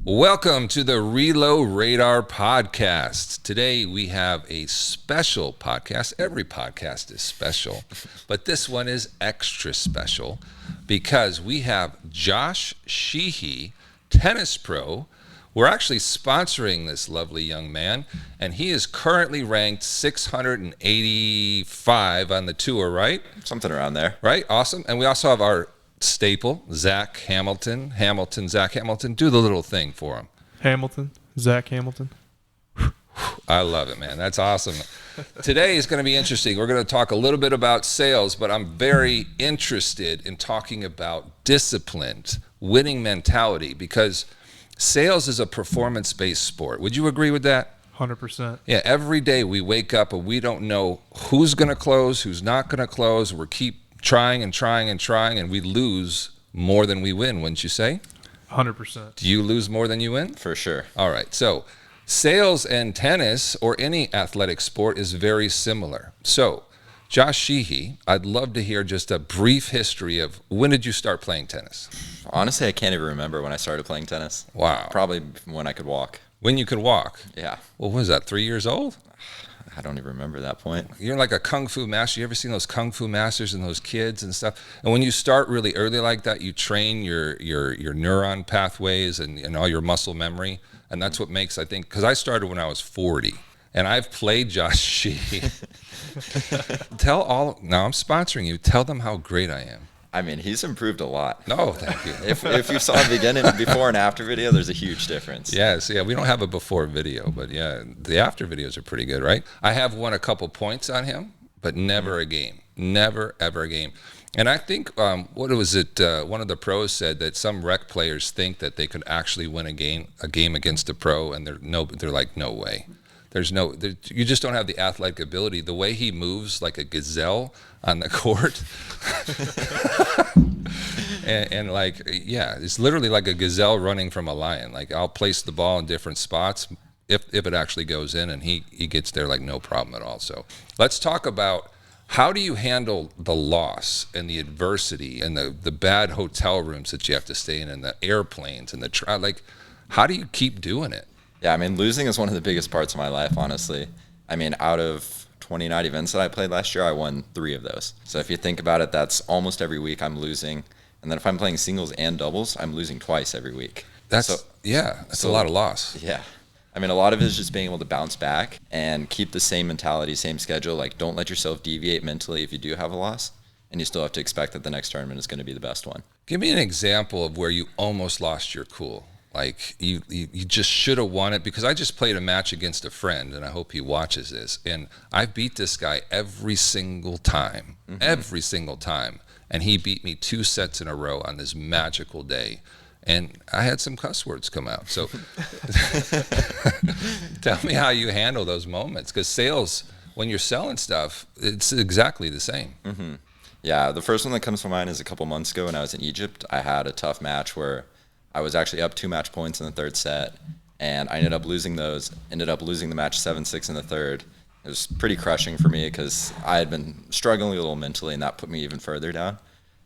Welcome to the Relo Radar podcast. Today we have a special podcast. Every podcast is special, but this one is extra special because we have Josh Sheehy, tennis pro. We're actually sponsoring this lovely young man, and he is currently ranked 685 on the tour, right? Something around there. Right? Awesome. And we also have our staple, Zac Hamilton. Zac Hamilton, do the little thing for him. Zac Hamilton. I love it, man. That's awesome. Today is going to be interesting. We're going to talk a little bit about sales, but I'm very interested in talking about disciplined winning mentality because sales is a performance-based sport. Would you agree with that? 100%. Yeah, every day we wake up and we don't know who's going to close, who's not going to close. We keep trying, and we lose more than we win, wouldn't you say? 100%. Do you lose more than you win? For sure. All right. So sales and tennis or any athletic sport is very similar. So Josh Sheehy, I'd love to hear just a brief history of when did you start playing tennis? Honestly, I can't even remember when I started playing tennis. Wow. Probably when I could walk. When you could walk? Yeah. Well, what was that, 3 years old? I don't even remember that point. You're like a kung fu master. You ever seen those kung fu masters and those kids and stuff? And when you start really early like that, you train your neuron pathways and all your muscle memory. And that's what makes, I think, because I started when I was 40. And I've played Josh Sheehy. Now I'm sponsoring you. Tell them how great I am. I mean, he's improved a lot. No, thank you. If you saw the beginning, before and after video, there's a huge difference. Yes, yeah, we don't have a before video, but yeah, the after videos are pretty good, right? I have won a couple points on him, but never a game. Never, ever a game. And I think, what was it, one of the pros said that some rec players think that they could actually win a game against a pro, and they're like, no way. You just don't have the athletic ability. The way he moves like a gazelle on the court. and like, yeah, it's literally like a gazelle running from a lion. Like I'll place the ball in different spots if it actually goes in, and he gets there like no problem at all. So let's talk about how do you handle the loss and the adversity and the bad hotel rooms that you have to stay in and the airplanes and how do you keep doing it? Yeah, I mean, losing is one of the biggest parts of my life, honestly. I mean, out of 29 events that I played last year, I won 3 of those. So if you think about it, that's almost every week I'm losing. And then if I'm playing singles and doubles, I'm losing twice every week. That's a lot of loss. Yeah. I mean, a lot of it is just being able to bounce back and keep the same mentality, same schedule. Like, don't let yourself deviate mentally if you do have a loss. And you still have to expect that the next tournament is going to be the best one. Give me an example of where you almost lost your cool. Like you just should have won it, because I just played a match against a friend, and I hope he watches this. And I beat this guy every single time, and he beat me 2 sets in a row on this magical day. And I had some cuss words come out. So tell me how you handle those moments, because sales, when you're selling stuff, it's exactly the same. Mm-hmm. Yeah, the first one that comes to mind is a couple months ago when I was in Egypt. I had a tough match where I was actually up 2 match points in the third set, and I ended up losing the match 7-6 in the third. It was pretty crushing for me because I had been struggling a little mentally, and that put me even further down.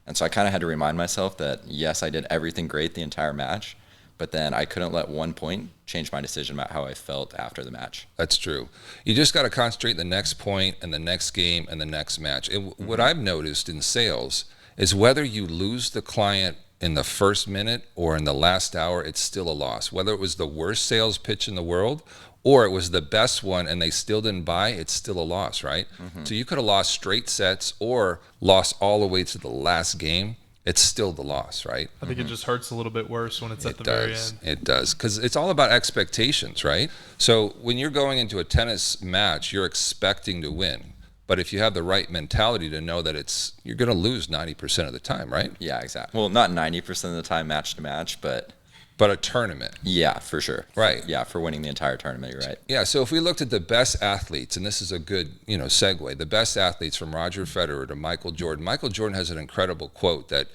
And so I kind of had to remind myself that, yes, I did everything great the entire match, but then I couldn't let 1 point change my decision about how I felt after the match. That's true. You just got to concentrate the next point and the next game and the next match. What I've noticed in sales is whether you lose the client in the first minute or in the last hour, it's still a loss. Whether it was the worst sales pitch in the world or it was the best one and they still didn't buy, it's still a loss, right? Mm-hmm. So you could have lost straight sets or lost all the way to the last game. It's still the loss, right? I think it just hurts a little bit worse when it's at the very end. It does, because it's all about expectations, right? So when you're going into a tennis match, you're expecting to win. But if you have the right mentality to know that you're going to lose 90% of the time, right? Yeah, exactly. Well, not 90% of the time match to match, but a tournament. Yeah, for sure. Right. Yeah, for winning the entire tournament, you're right. Yeah, so if we looked at the best athletes, and this is a good, segue, the best athletes from Roger Federer to Michael Jordan. Michael Jordan has an incredible quote that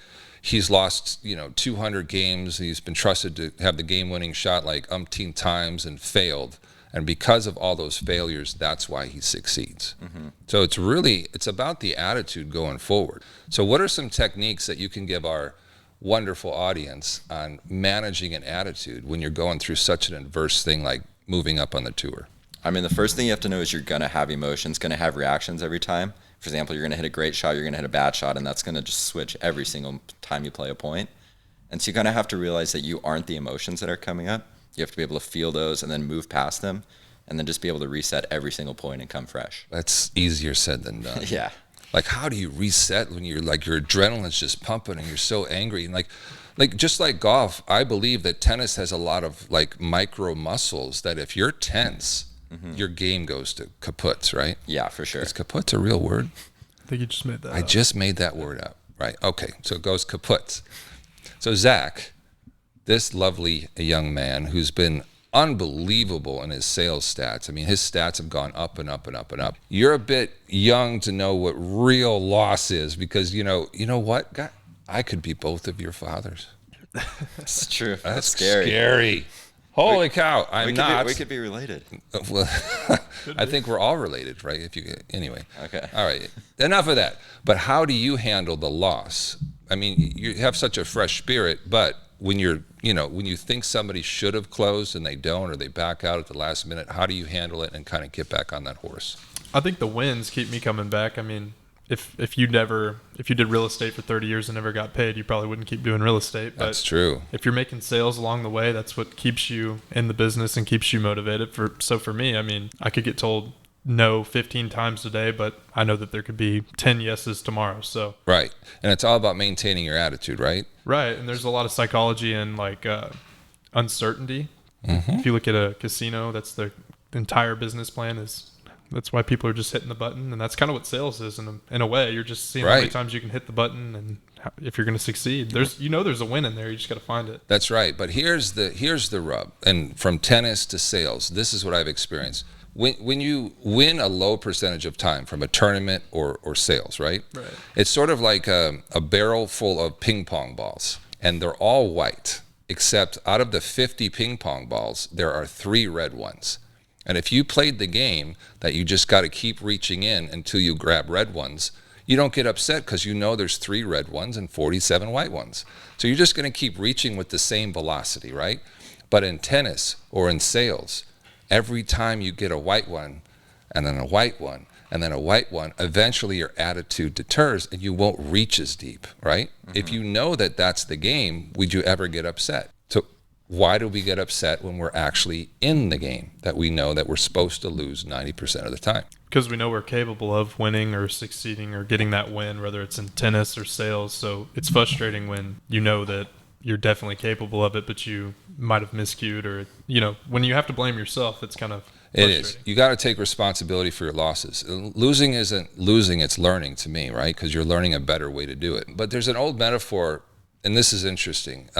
he's lost, 200 games. He's been trusted to have the game-winning shot like umpteen times and failed. And because of all those failures, that's why he succeeds. Mm-hmm. So it's about the attitude going forward. So what are some techniques that you can give our wonderful audience on managing an attitude when you're going through such an adverse thing like moving up on the tour? I mean, the first thing you have to know is you're going to have emotions, going to have reactions every time. For example, you're going to hit a great shot, you're going to hit a bad shot, and that's going to just switch every single time you play a point. And so you kind of have to realize that you aren't the emotions that are coming up. You have to be able to feel those and then move past them, and then just be able to reset every single point and come fresh. That's easier said than done. Yeah. Like, how do you reset when you're like, your adrenaline's just pumping and you're so angry? And like just like golf, I believe that tennis has a lot of like micro muscles that if you're tense, your game goes to kaputs, right? Yeah, for sure. Is kaput's a real word? I think you just made that I up. just made that word up, right? Okay, so it goes kaputs. So Zac, this lovely young man who's been unbelievable in his sales stats. I mean, his stats have gone up and up and up and up. You're a bit young to know what real loss is because, you know what? God, I could be both of your fathers. It's true. That's scary. Holy cow, I'm not. We could be related. Well, I think we're all related, right? Anyway. Okay. All right. Enough of that. But how do you handle the loss? I mean, you have such a fresh spirit, but when when you think somebody should have closed and they don't, or they back out at the last minute, how do you handle it and kind of get back on that horse? I think the wins keep me coming back. I mean, if you did real estate for 30 years and never got paid, you probably wouldn't keep doing real estate. But that's true. If you're making sales along the way, that's what keeps you in the business and keeps you motivated. So for me, I mean, I could get told no 15 times today, but I know that there could be 10 yeses tomorrow. So right, and it's all about maintaining your attitude, right? Right, and there's a lot of psychology and like uncertainty. If you look at a casino, that's the entire business plan is. That's why people are just hitting the button, and that's kind of what sales is in a way. You're just seeing how many times you can hit the button, and if you're going to succeed. There's a win in there. You just got to find it. That's right. But here's the rub. And from tennis to sales, this is what I've experienced. When you win a low percentage of time from a tournament or sales, right? Right. It's sort of like a barrel full of ping pong balls, and they're all white, except out of the 50 ping pong balls, there are 3 red ones. And if you played the game that you just got to keep reaching in until you grab red ones, you don't get upset because you know there's 3 red ones and 47 white ones. So you're just going to keep reaching with the same velocity, right? But in tennis or in sales, every time you get a white one and then a white one and then a white one, eventually your attitude deters and you won't reach as deep, right? If you know that that's the game, would you ever get upset? So why do we get upset when we're actually in the game that we know that we're supposed to lose 90% of the time? Because we know we're capable of winning or succeeding or getting that win, whether it's in tennis or sales. So it's frustrating when you know that you're definitely capable of it, but you might have miscued or, when you have to blame yourself, it's kind of frustrating. It is. You got to take responsibility for your losses. Losing isn't losing, it's learning to me, right? Because you're learning a better way to do it. But there's an old metaphor, and this is interesting.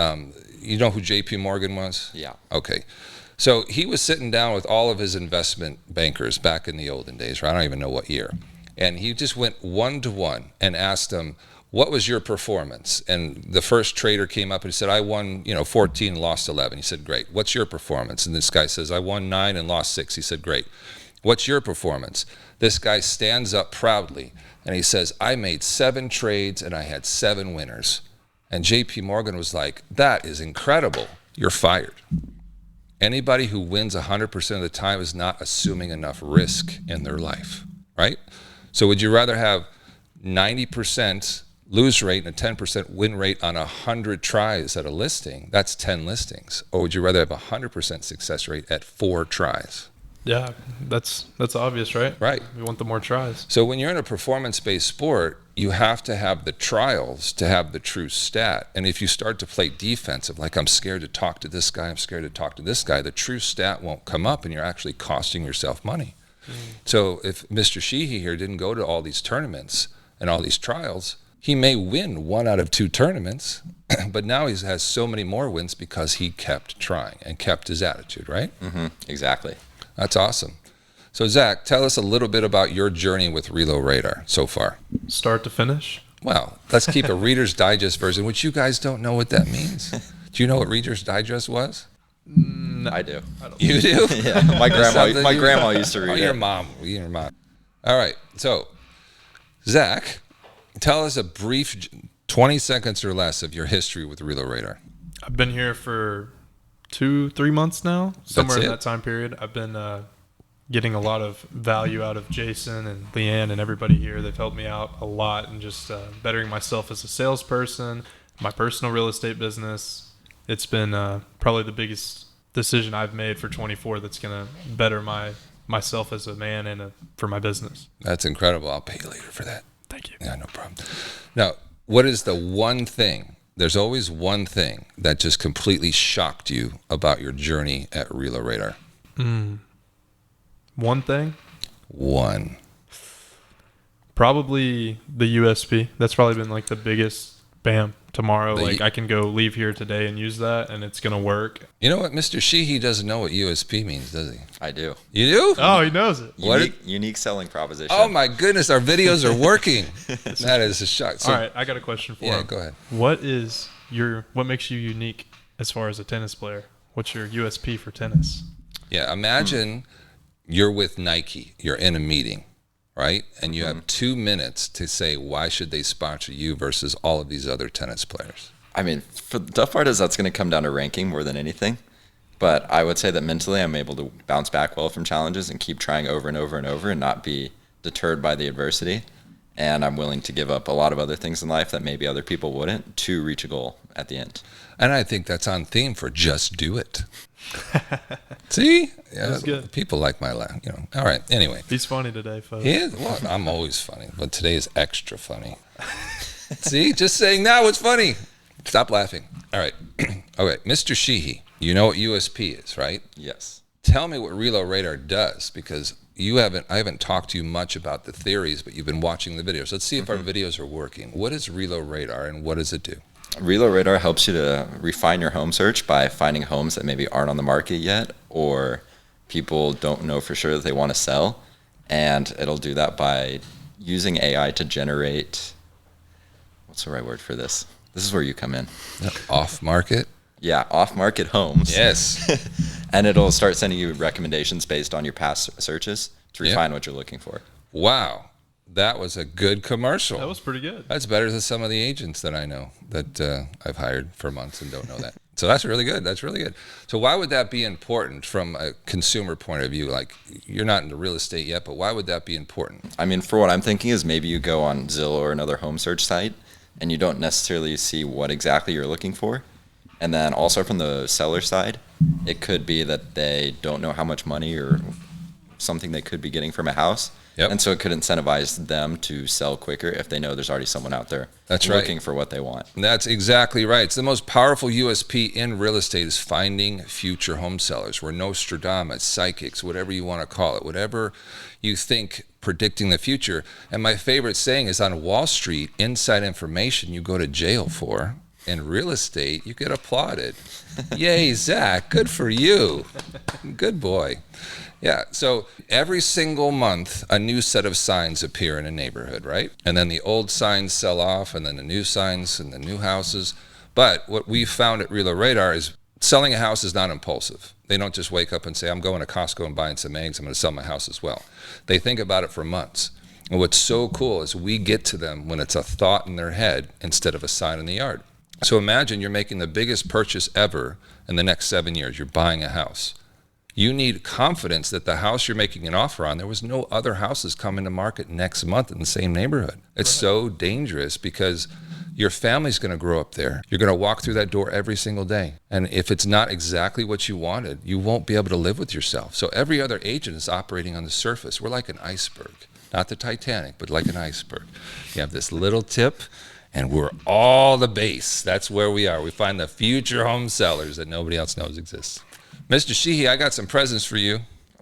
You know who J.P. Morgan was? Yeah. Okay. So he was sitting down with all of his investment bankers back in the olden days, right? I don't even know what year. And he just went one-to-one and asked them, what was your performance? And the first trader came up and said, I won 14 and lost 11. He said, great. What's your performance? And this guy says, I won 9 and lost 6. He said, great. What's your performance? This guy stands up proudly and he says, I made 7 trades and I had 7 winners. And J.P. Morgan was like, that is incredible. You're fired. Anybody who wins 100% of the time is not assuming enough risk in their life, right? So would you rather have 90% lose rate and a 10% win rate on 100 tries at a listing? That's 10 listings. Or would you rather have a 100% success rate at 4 tries? Yeah, that's obvious, right? Right. We want the more tries. So when you're in a performance-based sport, you have to have the trials to have the true stat. And if you start to play defensive, like I'm scared to talk to this guy, I'm scared to talk to this guy, the true stat won't come up and you're actually costing yourself money. So if Mr. Sheehy here didn't go to all these tournaments and all these trials, he may win 1 out of 2 tournaments, but now he has so many more wins because he kept trying and kept his attitude, right? Exactly. That's awesome. So Zac, tell us a little bit about your journey with Relo Radar so far. Start to finish? Well, let's keep a Reader's Digest version, which you guys don't know what that means. Do you know what Reader's Digest was? No, I do. I don't. You do? Yeah, my grandma used to read it. Your mom. All right. So, Zac, tell us a brief 20 seconds or less of your history with Relo Radar. I've been here for 2-3 months now, somewhere That's in it? that time period. I've been getting a lot of value out of Jason and Leanne and everybody here. They've helped me out a lot and just bettering myself as a salesperson, my personal real estate business. It's been probably the biggest decision I've made for 24 that's going to better myself as a man and for my business. That's incredible. I'll pay you later for that. Thank you. Yeah, no problem. Now, what is the one thing? There's always one thing that just completely shocked you about your journey at Relo Radar. One thing? One. Probably the USP. That's probably been like the biggest bam tomorrow. I can go leave here today and use that and it's going to work. You know what? Mr. Sheehy doesn't know what USP means, does he? I do. You do? Oh, he knows it. Unique selling proposition. Oh my goodness, our videos are working. That is a shock. So, All right, I got a question for yeah, him. go ahead. What makes you unique as far as a tennis player? What's your USP for tennis? Yeah, imagine you're with Nike, you're in a meeting, right? And you have 2 minutes to say why should they sponsor you versus all of these other tennis players. I mean, for the tough part is that's going to come down to ranking more than anything. But I would say that mentally I'm able to bounce back well from challenges and keep trying over and over and over and not be deterred by the adversity. And I'm willing to give up a lot of other things in life that maybe other people wouldn't to reach a goal at the end. And I think that's on theme for Just Do It. See? Yeah, That's good. people like my laugh, All right, anyway. He's funny today, folks. He is, well, I'm always funny, but today is extra funny. See? Just saying now it's funny. Stop laughing. All right. Okay, Mr. Sheehy, you know what USP is, right? Yes. Tell me what Relo Radar does, because I haven't talked to you much about the theories, but you've been watching the videos. Let's see if our videos are working. What is Relo Radar and what does it do? Relo Radar helps you to refine your home search by finding homes that maybe aren't on the market yet or people don't know for sure that they want to sell. And it'll do that by using AI to generate, what's the right word for this? This is where you come in. Off market? Yeah, off-market homes. Yes. And it'll start sending you recommendations based on your past searches to refine what you're looking for. Wow. That was a good commercial. That was pretty good. That's better than some of the agents that I know that I've hired for months and don't know that. So that's really good. That's really good. So why would that be important from a consumer point of view? Like, you're not into real estate yet, but why would that be important? I mean, for what I'm thinking is maybe you go on Zillow or another home search site and you don't necessarily see what exactly you're looking for. And then also from the seller side, it could be that they don't know how much money or something they could be getting from a house. Yep. And so it could incentivize them to sell quicker if they know there's already someone out there looking for what they want. That's exactly right. It's the most powerful USP in real estate is finding future home sellers. We're Nostradamus, psychics, whatever you want to call it, whatever you think predicting the future. And my favorite saying is on Wall Street, inside information you go to jail for. In real estate, you get applauded. Yay, Zach, good for you. Good boy. Yeah, so every single month, a new set of signs appear in a neighborhood, right? And then the old signs sell off, and then the new signs and the new houses. But what we found at Relo Radar is selling a house is not impulsive. They don't just wake up and say, I'm going to Costco and buying some eggs, I'm going to sell my house as well. They think about it for months. And what's so cool is we get to them when it's a thought in their head instead of a sign in the yard. So imagine you're making the biggest purchase ever in the next 7 years. You're buying a house. You need confidence that the house you're making an offer on, there was no other houses coming to market next month in the same neighborhood. It's so dangerous because your family's going to grow up there. You're going to walk through that door every single day. And if it's not exactly what you wanted, you won't be able to live with yourself. So every other agent is operating on the surface. We're like an iceberg. Not the Titanic, but like an iceberg. You have this little tip, and we're all the base. That's where we are. We find the future home sellers that nobody else knows exist. Mr. Sheehy, I got some presents for you.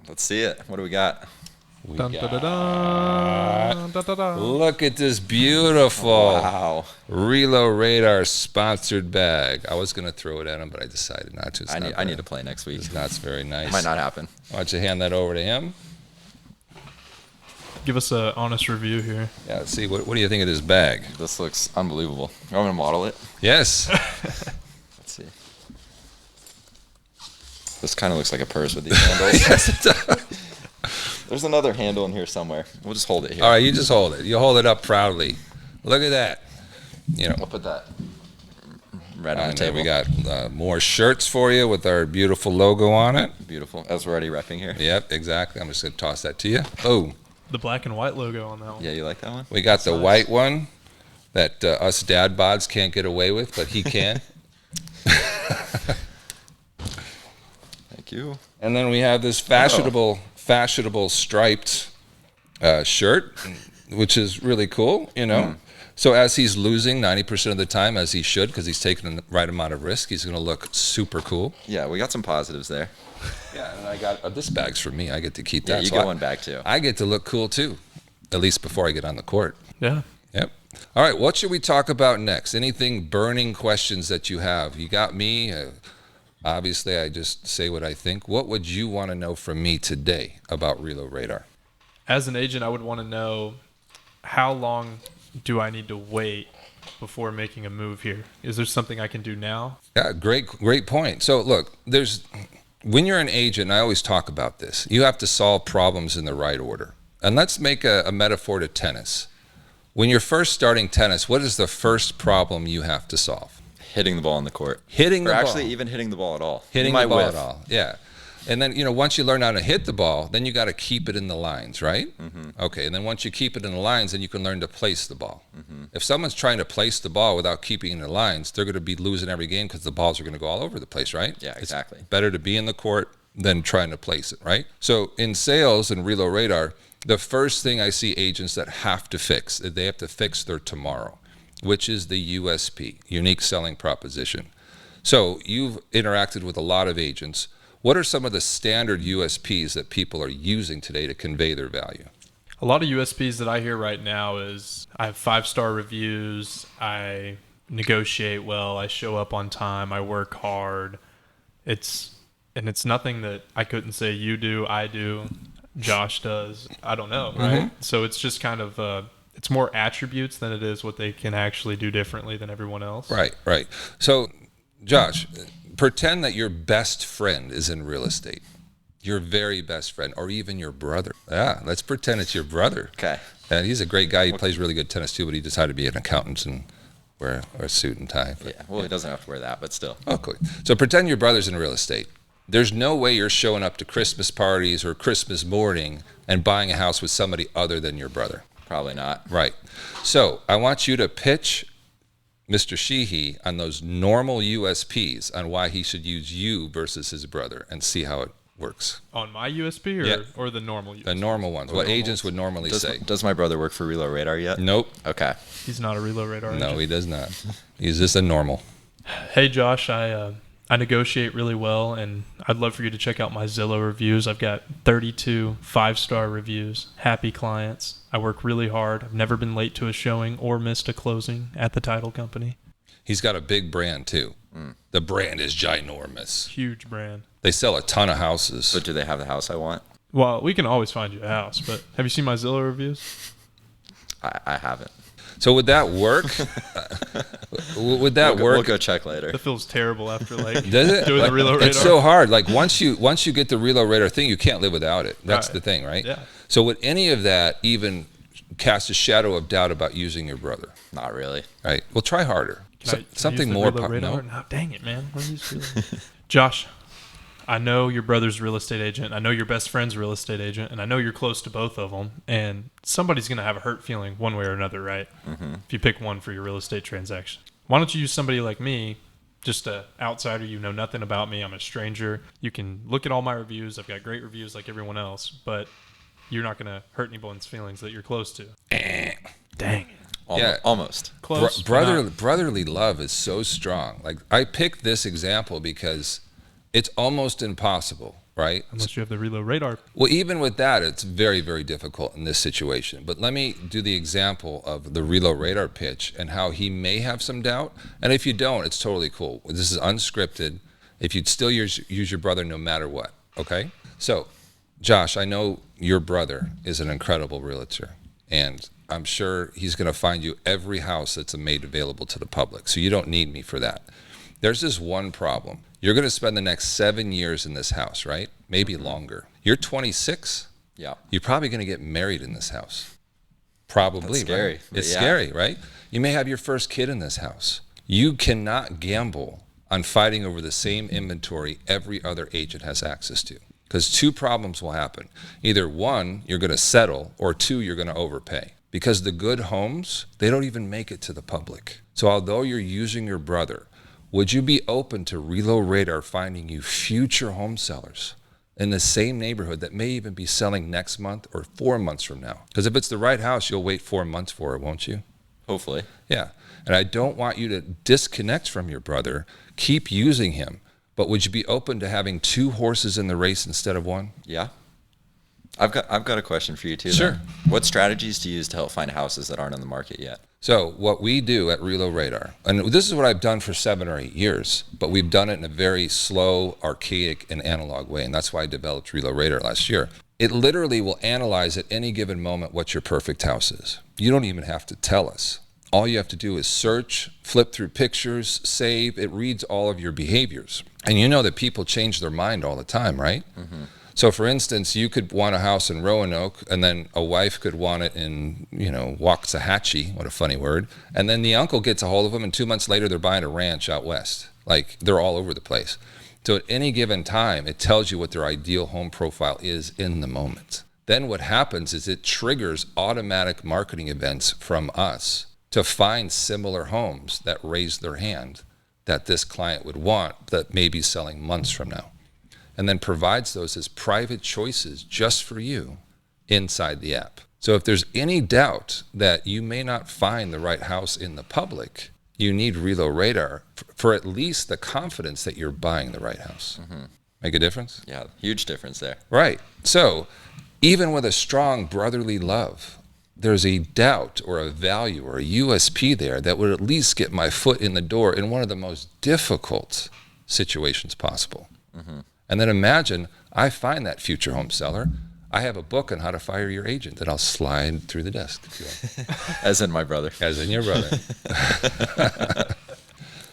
Let's see it. What do we got? Dun, da, da, da, da, da, da. Look at this beautiful Wow. Relo Radar sponsored bag. I was going to throw it at him, but I decided not to. I need to play next week. It's not very nice. Might not happen. Why don't you hand that over to him? Give us an honest review here. Yeah, let's see. What do you think of this bag? This looks unbelievable. I'm going to model it. Yes. Let's see. This kind of looks like a purse with these handles. Yes, it does. There's another handle in here somewhere. We'll just hold it here. All right, you just hold it. You hold it up proudly. Look at that. I'll put that right on the And table. we got more shirts for you with our beautiful logo on it. Beautiful. As we're already repping here. Yep, exactly. I'm just going to toss that to you. Oh, The black and white logo on that one. Yeah, you like that one? we got the nice. white one that us dad bods can't get away with, but he can. Thank you. And then we have this fashionable striped shirt, which is really cool, So as he's losing 90% of the time, as he should, because he's taking the right amount of risk, he's going to look super cool. Yeah, we got some positives there. Yeah, and I got this bag's for me. I get to keep that. Yeah, you So get one bag too. I get to look cool too, at least before I get on the court. Yeah. Yep. All right, what should we talk about next? Anything burning questions that you have? You got me. Obviously, I just say what I think. What would you want to know from me today about Relo Radar? As an agent, I would want to know, how long do I need to wait before making a move here? Is there something I can do now? Yeah, great point. So look, when you're an agent, I always talk about this. You have to solve problems in the right order. And let's make a metaphor to tennis. When you're first starting tennis, what is the first problem you have to solve? Hitting the ball on the court. Hitting the or ball. actually even hitting the ball at all. Hitting You might the ball whiff. at all. Yeah. And then, once you learn how to hit the ball, then you got to keep it in the lines, right? Mm-hmm. Okay. And then once you keep it in the lines, then you can learn to place the ball. Mm-hmm. If someone's trying to place the ball without keeping it in the lines, they're going to be losing every game because the balls are going to go all over the place, right? Yeah, exactly. It's better to be in the court than trying to place it, right? So in sales and Relo Radar, the first thing I see agents that have to fix, they have to fix their tomorrow, which is the USP, unique selling proposition. So you've interacted with a lot of agents. What are some of the standard USPs that people are using today to convey their value? A lot of USPs that I hear right now is, I have 5-star reviews, I negotiate well, I show up on time, I work hard. It's nothing that I couldn't say you do, I do, Josh does, I don't know, right? Mm-hmm. So it's just kind of it's more attributes than it is what they can actually do differently than everyone else. Right. So, Josh, pretend that your best friend is in real estate. Your very best friend, or even your brother. Yeah, let's pretend it's your brother. Okay. And he's a great guy. He plays really good tennis too, but he decided to be an accountant and wear a suit and tie. But, Yeah. Well, he doesn't have to wear that, but still. oh, cool. So pretend your brother's in real estate. There's no way you're showing up to Christmas parties or Christmas morning and buying a house with somebody other than your brother. Probably not. Right. So I want you to pitch Mr. Sheehy on those normal USPs on why he should use you versus his brother and see how it works. On my USP Yeah. or the normal USP? The normal ones, what agents would normally say. Does my brother work for Relo Radar yet? Nope. Okay. He's not a Relo Radar No, agent. he does not. He's just a normal. Hey Josh, I negotiate really well, and I'd love for you to check out my Zillow reviews. I've got 32 5-star reviews, happy clients. I work really hard. I've never been late to a showing or missed a closing at the title company. He's got a big brand too. The brand is ginormous. Huge brand. They sell a ton of houses. But do they have the house I want? Well, we can always find you a house, but have you seen my Zillow reviews? I haven't. So would that work? Would that We'll work? go check later. That feels terrible after like Does it? doing the Relo Radar. It's so hard. Like once you get the Relo Radar thing, you can't live without it. That's Right. the thing, right? Yeah. So would any of that even cast a shadow of doubt about using your brother? Not really. Right. Well, try harder. Can I Something use the more. Relo Radar? No. No, dang it, man. What are these Relo- Josh, I know your brother's a real estate agent. I know your best friend's a real estate agent, and I know you're close to both of them. And somebody's going to have a hurt feeling one way or another, right? Mm-hmm. If you pick one for your real estate transaction. Why don't you use somebody like me, just an outsider? You know nothing about me. I'm a stranger. You can look at all my reviews. I've got great reviews like everyone else, but you're not going to hurt anyone's feelings that you're close to. Dang it. Yeah. Almost. Close. but not. Brotherly love is so strong. Like I picked this example because it's almost impossible, right? Unless you have the Relo Radar. Well, even with that, it's very, very difficult in this situation. But let me do the example of the Relo Radar pitch and how he may have some doubt. And if you don't, it's totally cool. This is unscripted. If you'd still use your brother no matter what, okay? So, Josh, I know your brother is an incredible realtor. And I'm sure he's going to find you every house that's made available to the public. So you don't need me for that. There's this one problem. You're going to spend the next 7 years in this house, right? Maybe longer. You're 26. Yeah. You're probably going to get married in this house. Probably. That's scary. Right? It's scary, right? You may have your first kid in this house. You cannot gamble on fighting over the same inventory every other agent has access to. Because two problems will happen. Either one, you're going to settle, or two, you're going to overpay. Because the good homes, they don't even make it to the public. So although you're using your brother, would you be open to Relo Radar finding you future home sellers in the same neighborhood that may even be selling next month or 4 months from now? Because if it's the right house, you'll wait 4 months for it, won't you? Hopefully. Yeah. And I don't want you to disconnect from your brother. Keep using him. But would you be open to having two horses in the race instead of one? Yeah. I've got a question for you too. Sure. Then. What strategies do you use to help find houses that aren't on the market yet? So what we do at Relo Radar, and this is what I've done for 7 or 8 years, but we've done it in a very slow, archaic, and analog way, and that's why I developed Relo Radar last year. It literally will analyze at any given moment what your perfect house is. You don't even have to tell us. All you have to do is search, flip through pictures, save. It reads all of your behaviors. And you know that people change their mind all the time, right? Mm-hmm. So for instance, you could want a house in Roanoke, and then a wife could want it in, Waxahachie, what a funny word. And then the uncle gets a hold of them, and 2 months later, they're buying a ranch out west. Like, they're all over the place. So at any given time, it tells you what their ideal home profile is in the moment. Then what happens is it triggers automatic marketing events from us to find similar homes that raise their hand that this client would want that may be selling months from now. And then provides those as private choices just for you inside the app. So if there's any doubt that you may not find the right house in the public, you need Relo Radar for at least the confidence that you're buying the right house. Mm-hmm. Make a difference? Yeah, huge difference there. Right. So even with a strong brotherly love, there's a doubt or a value or a USP there that would at least get my foot in the door in one of the most difficult situations possible. Mm-hmm. And then imagine I find that future home seller. I have a book on how to fire your agent that I'll slide through the desk. As in my brother. As in your brother.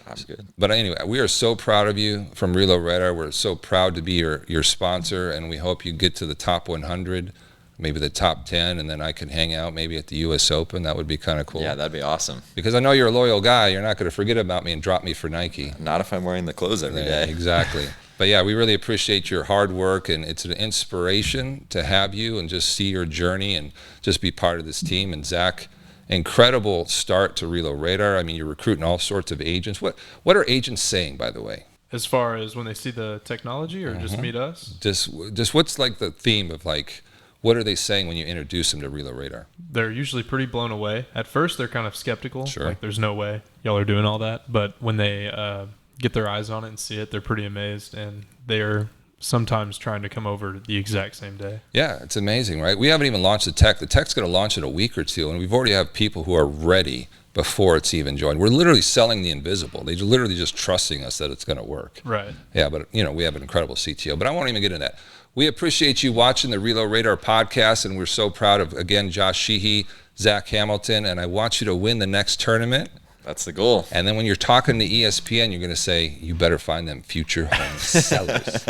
I'm good. But anyway, we are so proud of you from Relo Radar. We're so proud to be your sponsor, and we hope you get to the top 100, maybe the top 10, and then I can hang out maybe at the U.S. Open. That would be kind of cool. Yeah, that'd be awesome. Because I know you're a loyal guy. You're not going to forget about me and drop me for Nike. Not if I'm wearing the clothes every day. Exactly. But yeah, we really appreciate your hard work, and it's an inspiration to have you and just see your journey and just be part of this team. And Zac, incredible start to Relo Radar. I mean, you're recruiting all sorts of agents. What are agents saying, by the way? As far as when they see the technology or just meet us? Just what's like the theme of like, what are they saying when you introduce them to Relo Radar? They're usually pretty blown away. At first, they're kind of skeptical. Sure. Like, there's no way y'all are doing all that. But when they get their eyes on it and see it, they're pretty amazed, and they're sometimes trying to come over the exact same day. Yeah, it's amazing, right? We haven't even launched the tech. The tech's going to launch in a week or two, and we've already have people who are ready before it's even joined. We're literally selling the invisible. They're literally just trusting us that it's going to work. Right. Yeah, but we have an incredible CTO. But I won't even get into that. We appreciate you watching the Relo Radar podcast, and we're so proud of, again, Josh Sheehy, Zac Hamilton, and I want you to win the next tournament. That's the goal. And then when you're talking to ESPN, you're going to say, you better find them future home sellers.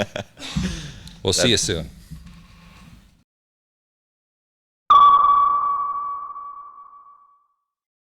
We'll see you soon.